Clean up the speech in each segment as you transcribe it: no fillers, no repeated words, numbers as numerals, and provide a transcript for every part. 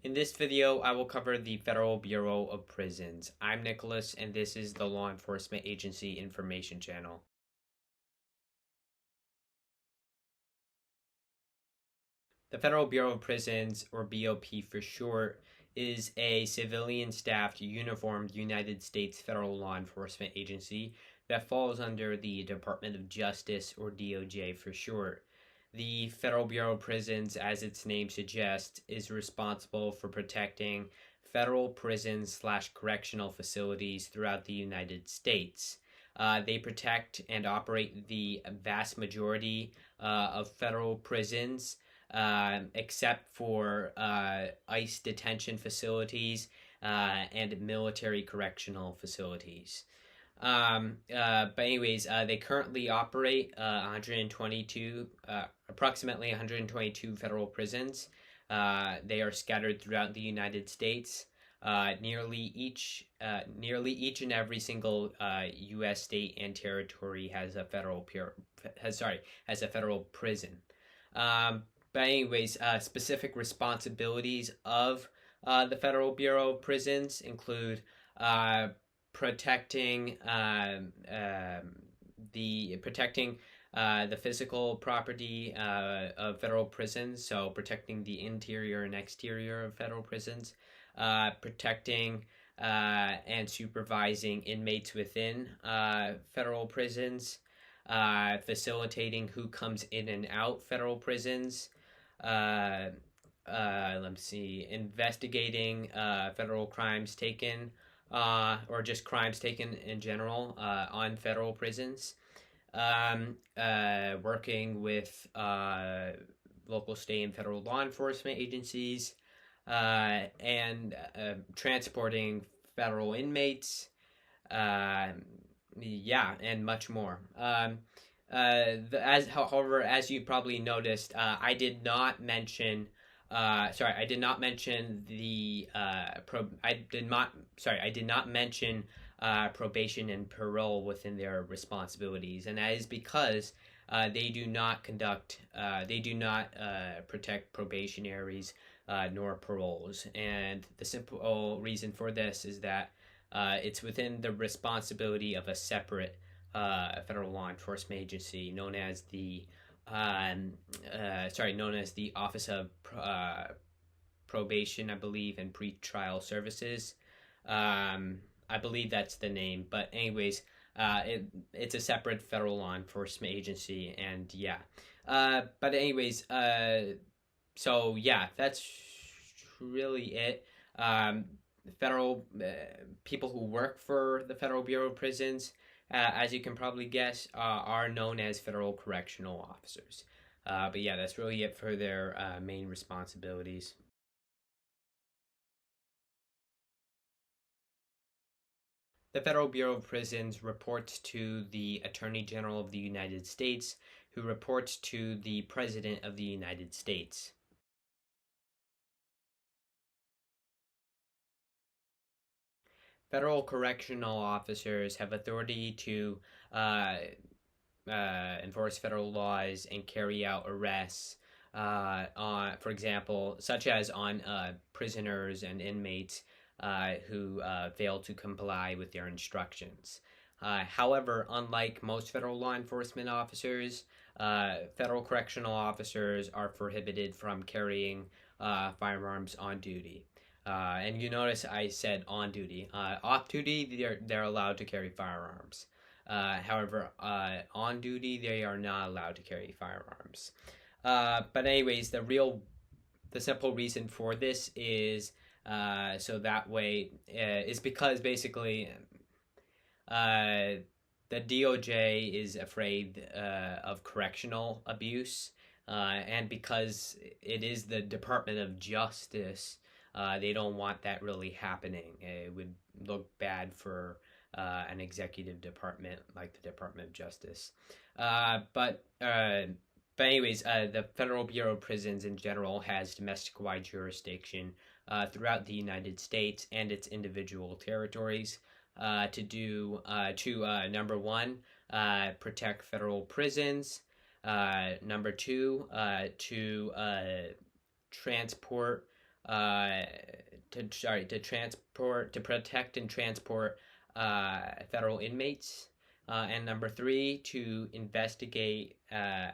In this video, I will cover the Federal Bureau of Prisons. I'm Nicholas, and this is the Law Enforcement Agency Information Channel. The Federal Bureau of Prisons, or BOP for short, is a civilian-staffed, uniformed United States federal law enforcement agency that falls under the Department of Justice, or DOJ for short. The Federal Bureau of Prisons, as its name suggests, is responsible for protecting federal prisons/correctional facilities throughout the United States. They protect and operate the vast majority of federal prisons, except for ICE detention facilities and military correctional facilities. But anyways, they currently operate approximately 122 federal prisons. They are scattered throughout the United States. Nearly each and every single U.S. state and territory has a federal prison. But anyways, specific responsibilities of the Federal Bureau of Prisons include protecting the physical property of federal prisons, so protecting the interior and exterior of federal prisons, protecting and supervising inmates within federal prisons, facilitating who comes in and out federal prisons, let's see, investigating federal crimes taken, or just crimes taken in general on federal prisons, working with local, state, and federal law enforcement agencies, and transporting federal inmates, and much more. However, as you probably noticed, I did not mention. I did not mention I did not mention probation and parole within their responsibilities, and that is because they do not protect probationaries nor paroles. And the simple reason for this is that it's within the responsibility of a separate federal law enforcement agency known as the Office of Probation, I believe, and Pretrial Services. I believe that's the name, but anyways, it's a separate federal law enforcement agency, and yeah. But anyways, so yeah, that's really it. Federal people who work for the Federal Bureau of Prisons, as you can probably guess, are known as federal correctional officers. But yeah, that's really it for their main responsibilities. The Federal Bureau of Prisons reports to the Attorney General of the United States, who reports to the President of the United States. Federal correctional officers have authority to enforce federal laws and carry out arrests, for example, such as on prisoners and inmates who fail to comply with their instructions. However, unlike most federal law enforcement officers, federal correctional officers are prohibited from carrying firearms on duty. And you notice I said on duty. Off duty, they're allowed to carry firearms. However, on duty, they are not allowed to carry firearms. But anyways, the simple reason for this is so that way is because basically the DOJ is afraid of correctional abuse, and because it is the Department of Justice, they don't want that really happening. It would look bad for an executive department like the Department of Justice. But anyways, the Federal Bureau of Prisons in general has domestic-wide jurisdiction throughout the United States and its individual territories number one, protect federal prisons. Number two, to transport uh, to protect and transport federal inmates, and number three, uh,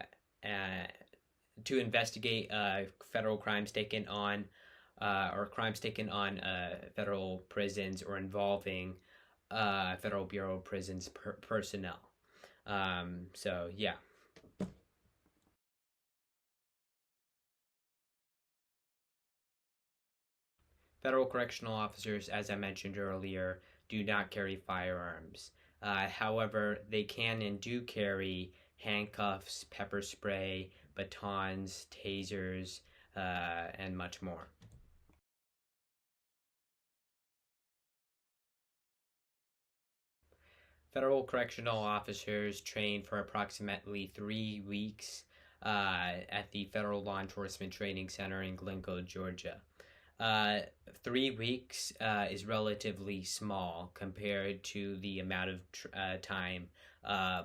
to investigate federal crimes taken on federal prisons or involving Federal Bureau of Prisons personnel. So yeah. Federal correctional officers, as I mentioned earlier, do not carry firearms. However, they can and do carry handcuffs, pepper spray, batons, tasers, and much more. Federal correctional officers train for approximately 3 weeks at the Federal Law Enforcement Training Center in Glencoe, Georgia. Uh, 3 weeks is relatively small compared to the amount of time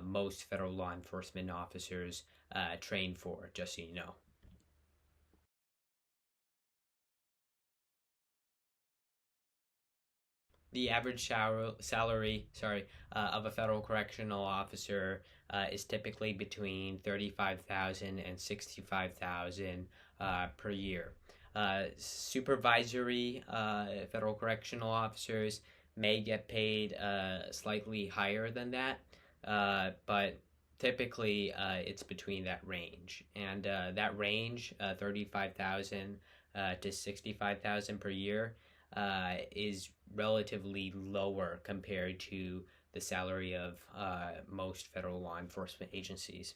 most federal law enforcement officers train for, just so you know. The average salary of a federal correctional officer is typically between 35,000 and 65,000 per year. Supervisory federal correctional officers may get paid slightly higher than that, but typically it's between that range. And that range, 35,000 to 65,000 per year, is relatively lower compared to the salary of most federal law enforcement agencies.